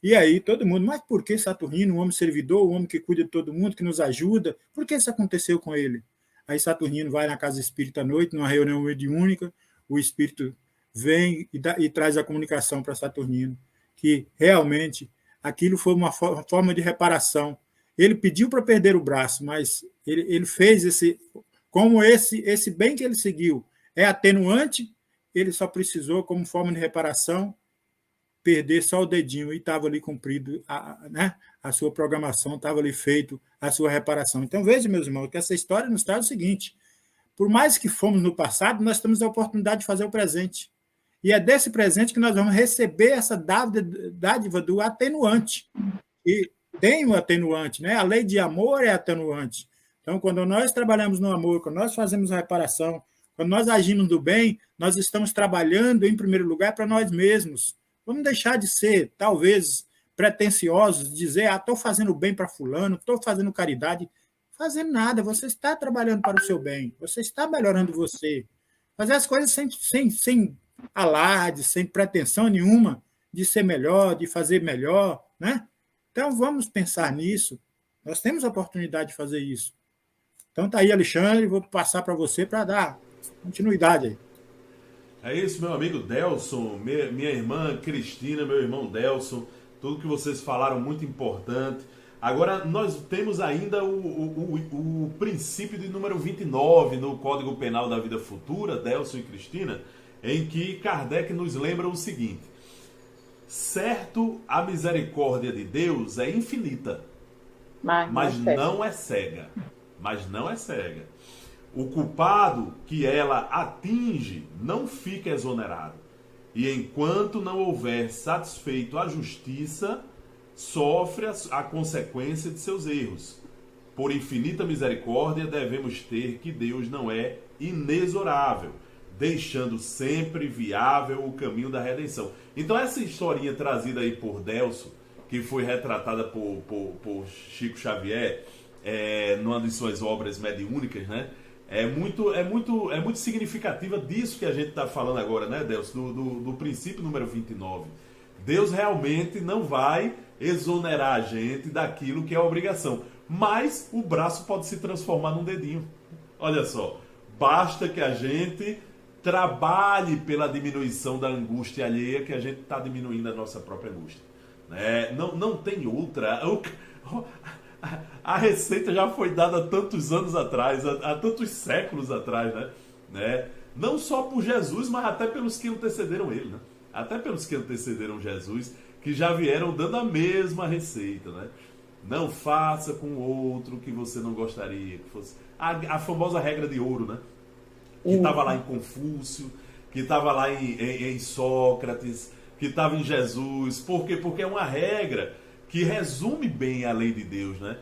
E aí todo mundo, mas por que Saturnino, um homem servidor, um homem que cuida de todo mundo, que nos ajuda, por que isso aconteceu com ele? Aí Saturnino vai na casa espírita à noite, numa reunião mediúnica, o espírito vem e traz a comunicação para Saturnino, que realmente aquilo foi uma forma de reparação. Ele pediu para perder o braço, mas ele fez como esse bem que ele seguiu é atenuante, ele só precisou, como forma de reparação, perder só o dedinho e estava ali cumprido a sua programação, estava ali feito a sua reparação. Então, veja, meus irmãos, que essa história nos traz o seguinte: por mais que fomos no passado, nós temos a oportunidade de fazer o presente. E é desse presente que nós vamos receber essa dádiva do atenuante. E tem o atenuante, né? A lei de amor é atenuante. Então, quando nós trabalhamos no amor, quando nós fazemos a reparação, quando nós agimos do bem, nós estamos trabalhando, em primeiro lugar, para nós mesmos. Vamos deixar de ser, talvez, pretensiosos, dizer, estou fazendo bem para fulano, estou fazendo caridade. Fazendo nada, você está trabalhando para o seu bem, você está melhorando você. Fazer as coisas sem alarde, sem pretensão nenhuma de ser melhor, de fazer melhor, né? Então, vamos pensar nisso. Nós temos a oportunidade de fazer isso. Então, tá aí, Alexandre, vou passar para você para dar continuidade aí. É isso, meu amigo Delson, minha irmã Cristina, meu irmão Delson, tudo que vocês falaram muito importante. Agora, nós temos ainda o princípio de número 29 no Código Penal da Vida Futura, Delson e Cristina, em que Kardec nos lembra o seguinte: certo, a misericórdia de Deus é infinita, mas não é cega. Mas não é cega. O culpado que ela atinge não fica exonerado. E enquanto não houver satisfeito a justiça, sofre a consequência de seus erros. Por infinita misericórdia, devemos ter que Deus não é inexorável, deixando sempre viável o caminho da redenção. Então essa historinha trazida aí por Delson, que foi retratada por Chico Xavier, numa de suas obras mediúnicas, né? É muito significativa disso que a gente está falando agora, né, Delson? Do princípio número 29. Deus realmente não vai exonerar a gente daquilo que é obrigação. Mas o braço pode se transformar num dedinho. Olha só, basta que a gente trabalhe pela diminuição da angústia alheia, que a gente está diminuindo a nossa própria angústia. Não tem outra. A receita já foi dada há tantos anos atrás, há tantos séculos atrás, né? Não só por Jesus, mas até pelos que antecederam ele, né? Até pelos que antecederam Jesus, que já vieram dando a mesma receita, né? Não faça com o outro que você não gostaria que fosse. A famosa regra de ouro, né? Que estava lá em Confúcio, que estava lá em Sócrates, que estava em Jesus. Por quê? Porque é uma regra que resume bem a lei de Deus, né?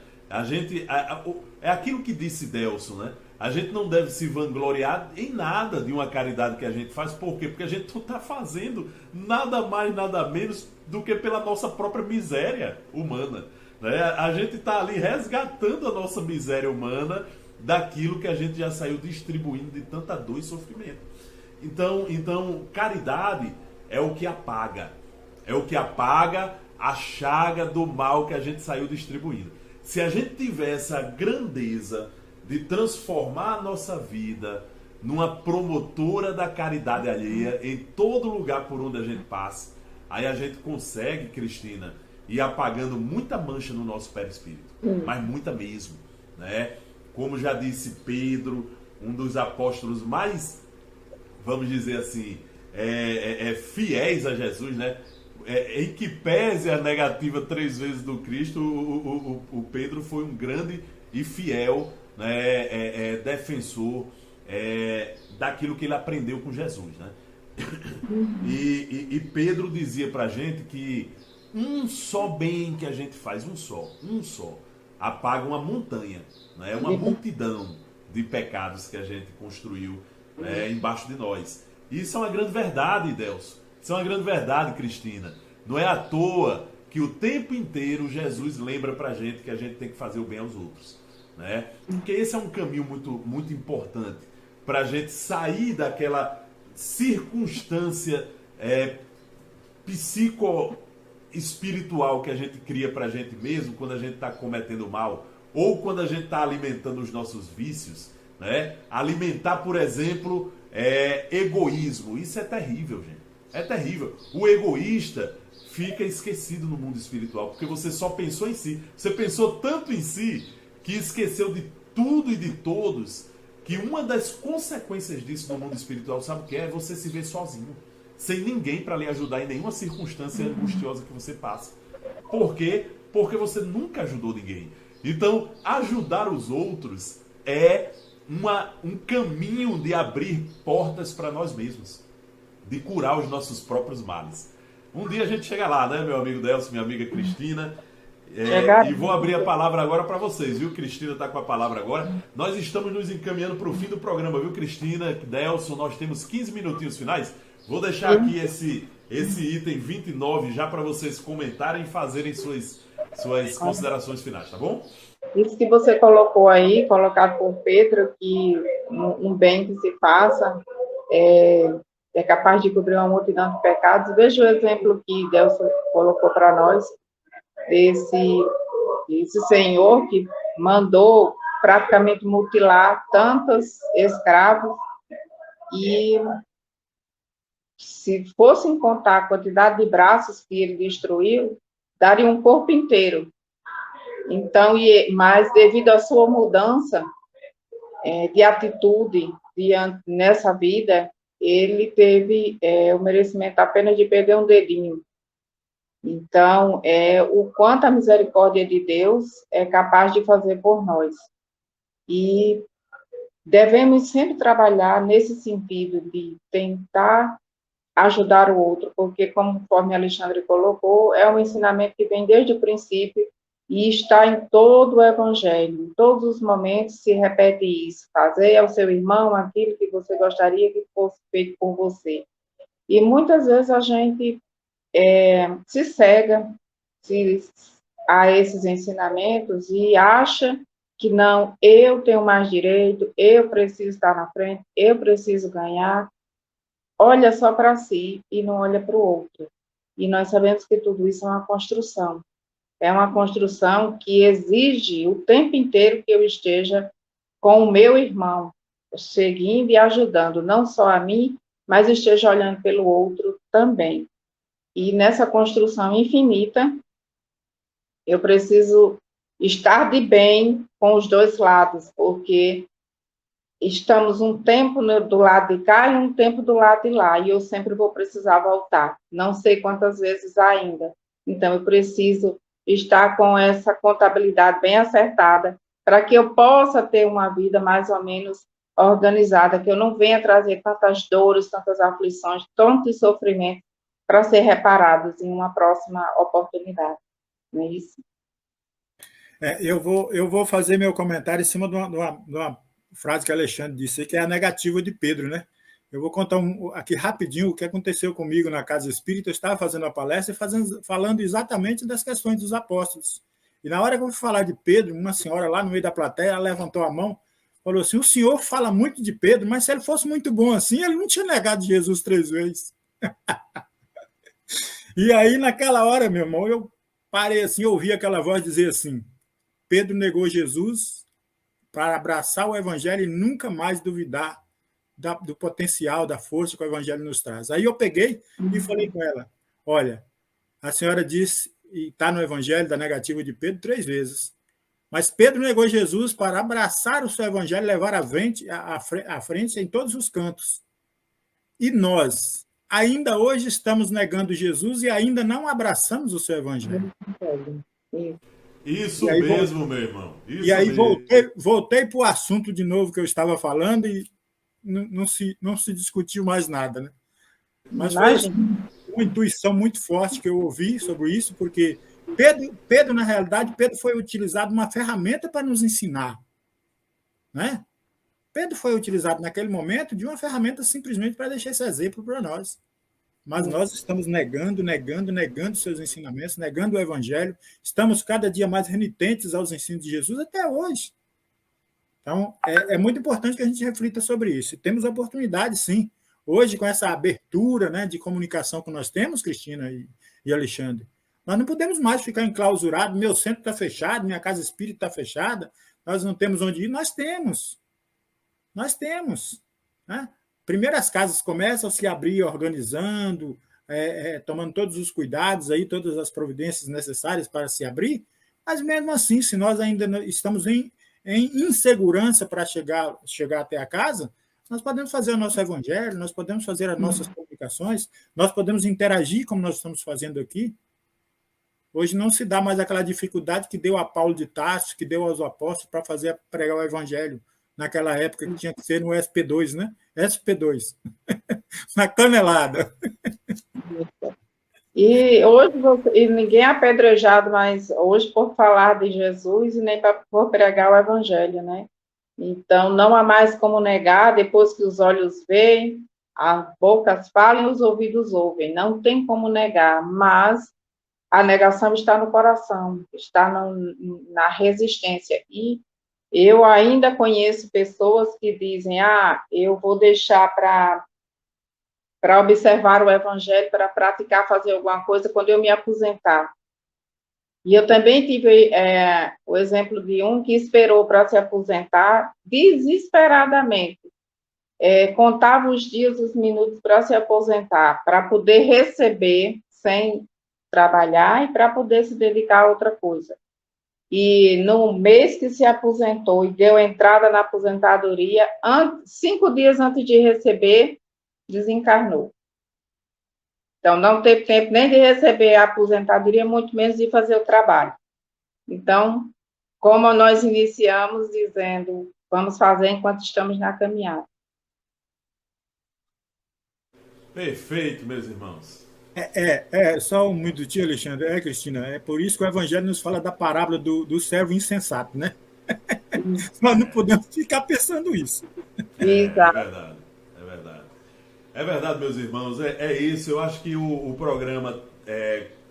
É aquilo que disse Delson, né? A gente não deve se vangloriar em nada de uma caridade que a gente faz. Por quê? Porque a gente não está fazendo nada mais, nada menos do que pela nossa própria miséria humana, né? A gente está ali resgatando a nossa miséria humana daquilo que a gente já saiu distribuindo de tanta dor e sofrimento. Então, caridade é o que apaga. É o que apaga a chaga do mal que a gente saiu distribuindo. Se a gente tiver essa grandeza de transformar a nossa vida numa promotora da caridade alheia em todo lugar por onde a gente passa, aí a gente consegue, Cristina, ir apagando muita mancha no nosso perispírito, mas muita mesmo, né? Como já disse Pedro, um dos apóstolos mais, vamos dizer assim, fiéis a Jesus, né? Em que pese a negativa 3 vezes do Cristo, o Pedro foi um grande e fiel, né, defensor daquilo que ele aprendeu com Jesus, né? E Pedro dizia pra gente que um só bem que a gente faz, um só, apaga uma montanha, né? Uma multidão de pecados que a gente construiu, né, embaixo de nós. Isso é uma grande verdade, Delson. Isso é uma grande verdade, Cristina. Não é à toa que o tempo inteiro Jesus lembra pra gente que a gente tem que fazer o bem aos outros, né? Porque esse é um caminho muito, muito importante pra gente sair daquela circunstância espiritual que a gente cria para a gente mesmo quando a gente está cometendo mal, ou quando a gente está alimentando os nossos vícios, né? Alimentar, por exemplo, egoísmo. Isso é terrível, gente. É terrível. O egoísta fica esquecido no mundo espiritual, porque você só pensou em si. Você pensou tanto em si que esqueceu de tudo e de todos, que uma das consequências disso no mundo espiritual, sabe o que é? Você se ver sozinho, sem ninguém para lhe ajudar em nenhuma circunstância angustiosa que você passa. Por quê? Porque você nunca ajudou ninguém. Então, ajudar os outros é um caminho de abrir portas para nós mesmos, de curar os nossos próprios males. Um dia a gente chega lá, né, meu amigo Delcio, minha amiga Cristina, e vou abrir a palavra agora para vocês, viu? Cristina está com a palavra agora. Nós estamos nos encaminhando para o fim do programa, viu, Cristina, Delcio? Nós temos 15 minutinhos finais. Vou deixar aqui esse item 29 já para vocês comentarem e fazerem suas considerações finais, tá bom? Isso que você colocou aí, colocado por Pedro, que um bem que se faça é capaz de cobrir uma multidão de pecados. Veja o exemplo que Deus colocou para nós, esse senhor que mandou praticamente mutilar tantos escravos, e se fossem contar a quantidade de braços que ele destruiu, daria um corpo inteiro. Então, mas devido à sua mudança de atitude nessa vida, ele teve o merecimento apenas de perder um dedinho. Então, o quanto a misericórdia de Deus é capaz de fazer por nós. E devemos sempre trabalhar nesse sentido de tentar ajudar o outro, porque, conforme Alexandre colocou, é um ensinamento que vem desde o princípio e está em todo o Evangelho. Em todos os momentos se repete isso: fazer ao seu irmão aquilo que você gostaria que fosse feito por você. E muitas vezes a gente se cega a esses ensinamentos e acha que não, eu tenho mais direito, eu preciso estar na frente, eu preciso ganhar. Olha só para si e não olha para o outro. E nós sabemos que tudo isso é uma construção. É uma construção que exige o tempo inteiro que eu esteja com o meu irmão, seguindo e ajudando, não só a mim, mas esteja olhando pelo outro também. E nessa construção infinita, eu preciso estar de bem com os dois lados, porque estamos um tempo do lado de cá e um tempo do lado de lá, e eu sempre vou precisar voltar, não sei quantas vezes ainda. Então, eu preciso estar com essa contabilidade bem acertada, para que eu possa ter uma vida mais ou menos organizada, que eu não venha trazer tantas dores, tantas aflições, tantos sofrimentos, para ser reparados em uma próxima oportunidade. Não é isso? Eu vou fazer meu comentário em cima de uma frase que Alexandre disse, que é a negativa de Pedro, né? Eu vou contar aqui rapidinho o que aconteceu comigo na Casa Espírita. Eu estava fazendo uma palestra e falando exatamente das questões dos apóstolos. E na hora que eu fui falar de Pedro, uma senhora lá no meio da plateia, ela levantou a mão, falou assim: o senhor fala muito de Pedro, mas se ele fosse muito bom assim, ele não tinha negado Jesus 3 vezes. E aí, naquela hora, meu irmão, eu parei assim, ouvi aquela voz dizer assim: Pedro negou Jesus para abraçar o Evangelho e nunca mais duvidar do potencial, da força que o Evangelho nos traz. Aí eu peguei e falei com ela: olha, a senhora disse, e está no Evangelho da negativa de Pedro 3 vezes, mas Pedro negou Jesus para abraçar o seu Evangelho e levar à frente em todos os cantos. E nós ainda hoje estamos negando Jesus e ainda não abraçamos o seu Evangelho. Isso mesmo, meu irmão. Isso e aí mesmo. voltei para o assunto de novo que eu estava falando e não se discutiu mais nada, né? Mas foi uma intuição muito forte que eu ouvi sobre isso, porque Pedro, na realidade, Pedro foi utilizado uma ferramenta para nos ensinar, né? Pedro foi utilizado naquele momento de uma ferramenta simplesmente para deixar esse exemplo para nós. Mas nós estamos negando seus ensinamentos, negando o Evangelho, estamos cada dia mais renitentes aos ensinos de Jesus até hoje. Então, é muito importante que a gente reflita sobre isso. E temos oportunidade, sim. Hoje, com essa abertura, né, de comunicação que nós temos, Cristina e Alexandre, Nós não podemos mais ficar enclausurados, meu centro está fechado, minha casa espírita está fechada, nós não temos onde ir. Nós temos. Né? Primeiro as casas começam a se abrir organizando, tomando todos os cuidados, aí, todas as providências necessárias para se abrir, mas mesmo assim, se nós ainda estamos em insegurança para chegar até a casa, nós podemos fazer o nosso evangelho, nós podemos fazer as nossas publicações, nós podemos interagir como nós estamos fazendo aqui. Hoje não se dá mais aquela dificuldade que deu a Paulo de Tarso, que deu aos apóstolos para pregar o evangelho. Naquela época que tinha que ser no SP2, né? SP2. Na canelada. E hoje ninguém é apedrejado mais hoje por falar de Jesus e nem por pregar o evangelho, né? Então, não há mais como negar, depois que os olhos veem, as bocas falam e os ouvidos ouvem. Não tem como negar, mas a negação está no coração, está na resistência. E eu ainda conheço pessoas que dizem, eu vou deixar para observar o evangelho, para praticar, fazer alguma coisa quando eu me aposentar. E eu também tive o exemplo de um que esperou para se aposentar desesperadamente. Contava os dias, os minutos para se aposentar, para poder receber sem trabalhar e para poder se dedicar a outra coisa. E no mês que se aposentou e deu entrada na aposentadoria, 5 dias antes de receber, desencarnou. Então, não teve tempo nem de receber a aposentadoria, muito menos de fazer o trabalho. Então, como nós iniciamos dizendo, vamos fazer enquanto estamos na caminhada. Perfeito, meus irmãos. Só um minutinho, Alexandre. Cristina, é por isso que o Evangelho nos fala da parábola do servo insensato, né? Nós não podemos ficar pensando isso. É verdade. É verdade, meus irmãos. É isso. Eu acho que o programa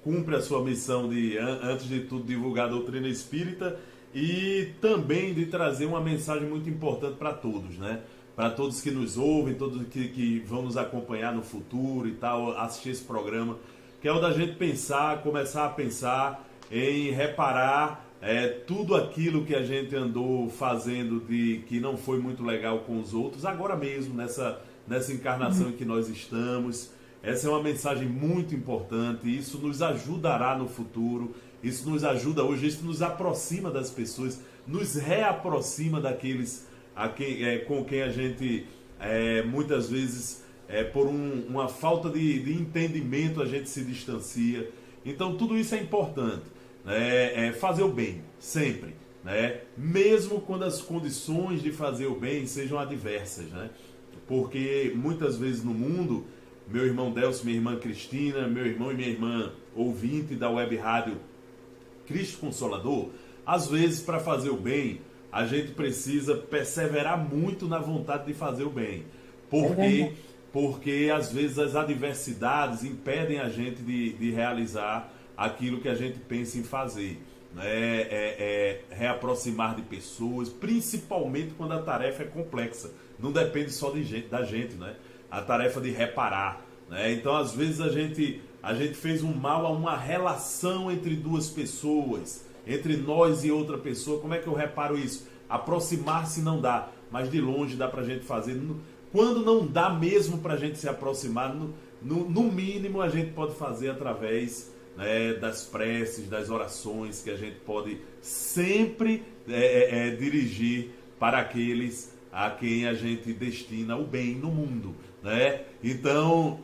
cumpre a sua missão de, antes de tudo, divulgar a doutrina espírita e também de trazer uma mensagem muito importante para todos, né? Para todos que nos ouvem, todos que vão nos acompanhar no futuro e tal, assistir esse programa, que é o da gente começar a pensar em reparar tudo aquilo que a gente andou fazendo que não foi muito legal com os outros, agora mesmo, nessa encarnação em que nós estamos. Essa é uma mensagem muito importante, isso nos ajudará no futuro, isso nos ajuda hoje, isso nos aproxima das pessoas, nos reaproxima daqueles com quem a gente muitas vezes por uma falta de entendimento a gente se distancia. Então tudo isso é importante, né? Fazer o bem sempre, né? Mesmo quando as condições de fazer o bem sejam adversas, né? Porque muitas vezes no mundo, meu irmão Delcio, minha irmã Cristina, meu irmão e minha irmã ouvinte da web rádio Cristo Consolador, às vezes para fazer o bem a gente precisa perseverar muito na vontade de fazer o bem. Porque às vezes as adversidades impedem a gente de realizar aquilo que a gente pensa em fazer. Reaproximar de pessoas, principalmente quando a tarefa é complexa. Não depende só da gente, né? A tarefa de reparar. Né? Então, às vezes, a gente fez um mal a uma relação entre duas pessoas, entre nós e outra pessoa. Como é que eu reparo isso? Aproximar-se não dá, mas de longe dá pra gente fazer. Quando não dá mesmo pra gente se aproximar, no mínimo a gente pode fazer através, né, das preces, das orações que a gente pode sempre dirigir para aqueles a quem a gente destina o bem no mundo, né? Então,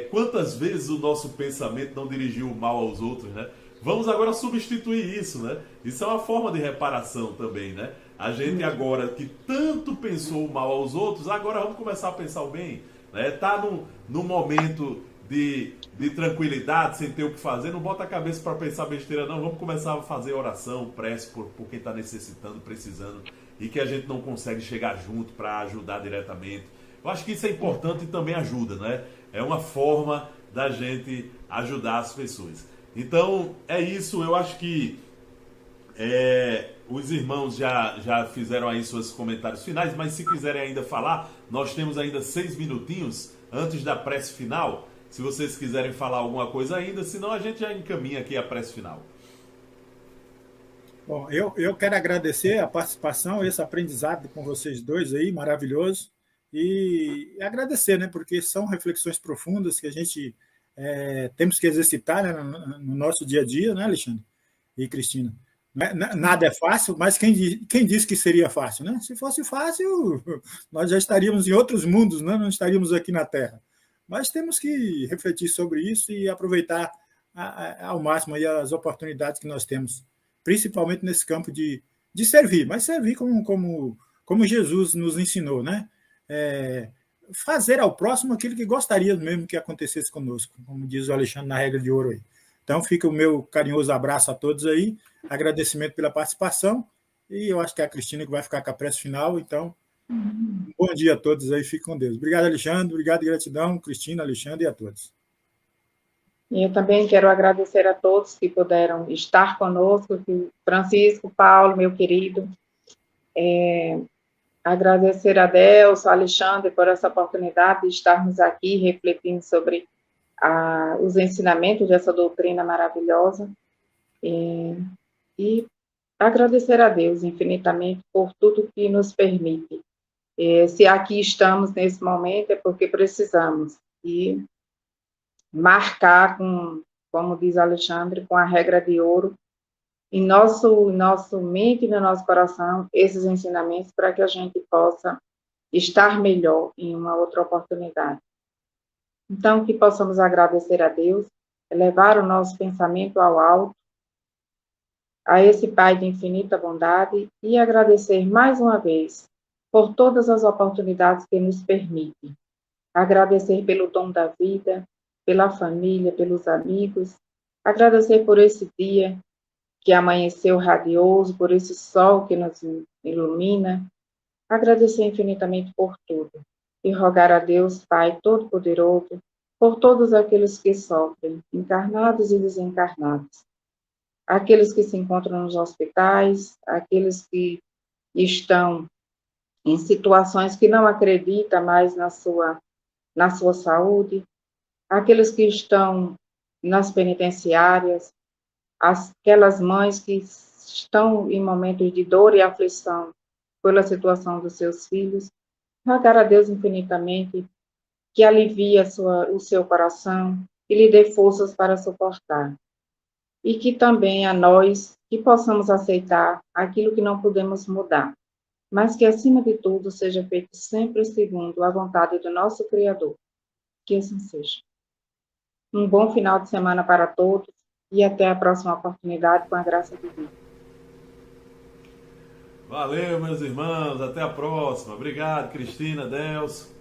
quantas vezes o nosso pensamento não dirigiu o mal aos outros, né? Vamos agora substituir isso, né? Isso é uma forma de reparação também, né? A gente agora que tanto pensou o mal aos outros, agora vamos começar a pensar o bem, né? Tá num momento de tranquilidade, sem ter o que fazer, não bota a cabeça para pensar besteira não, vamos começar a fazer oração, prece por quem está necessitando, precisando, e que a gente não consegue chegar junto para ajudar diretamente. Eu acho que isso é importante e também ajuda, né? É uma forma da gente ajudar as pessoas. Então, é isso. Eu acho que os irmãos já fizeram aí seus comentários finais, mas se quiserem ainda falar, nós temos ainda 6 minutinhos antes da prece final. se vocês quiserem falar alguma coisa ainda, senão a gente já encaminha aqui a prece final. Bom, eu quero agradecer a participação, esse aprendizado com vocês dois aí, maravilhoso, e agradecer, né, porque são reflexões profundas que a gente temos que exercitar, né, no nosso dia a dia, né, Alexandre e Cristina? Nada é fácil, mas quem disse que seria fácil, né? Se fosse fácil, nós já estaríamos em outros mundos, né? Não estaríamos aqui na Terra. Mas temos que refletir sobre isso e aproveitar ao máximo aí as oportunidades que nós temos, principalmente nesse campo de servir, mas servir como Jesus nos ensinou, né? Fazer ao próximo aquilo que gostaria mesmo que acontecesse conosco, como diz o Alexandre na regra de ouro aí. Então, fica o meu carinhoso abraço a todos aí, agradecimento pela participação, e eu acho que é a Cristina que vai ficar com a prece final, então, bom dia a todos aí, fique com Deus. Obrigado, Alexandre, obrigado e gratidão, Cristina, Alexandre e a todos. E eu também quero agradecer a todos que puderam estar conosco, Francisco, Paulo, meu querido, agradecer a Deus, a Alexandre, por essa oportunidade de estarmos aqui refletindo sobre os ensinamentos dessa doutrina maravilhosa, e agradecer a Deus infinitamente por tudo que nos permite. Se aqui estamos nesse momento é porque precisamos, e marcar, como diz Alexandre, com a regra de ouro, em nosso mente e no nosso coração, esses ensinamentos para que a gente possa estar melhor em uma outra oportunidade. Então, que possamos agradecer a Deus, elevar o nosso pensamento ao alto, a esse Pai de infinita bondade, e agradecer mais uma vez por todas as oportunidades que nos permite. Agradecer pelo dom da vida, pela família, pelos amigos, agradecer por esse dia que amanheceu radioso, por esse sol que nos ilumina, agradecer infinitamente por tudo, e rogar a Deus, Pai Todo-Poderoso, por todos aqueles que sofrem, encarnados e desencarnados, aqueles que se encontram nos hospitais, aqueles que estão em situações que não acreditam mais na sua saúde, aqueles que estão nas penitenciárias, aquelas mães que estão em momentos de dor e aflição pela situação dos seus filhos, rogar a Deus infinitamente que alivie o seu coração e lhe dê forças para suportar. E que também a nós, que possamos aceitar aquilo que não podemos mudar, mas que, acima de tudo, seja feito sempre segundo a vontade do nosso Criador. Que assim seja. Um bom final de semana para todos e até a próxima oportunidade, com a graça de Deus. Valeu, meus irmãos. Até a próxima. Obrigado, Cristina, Delcio.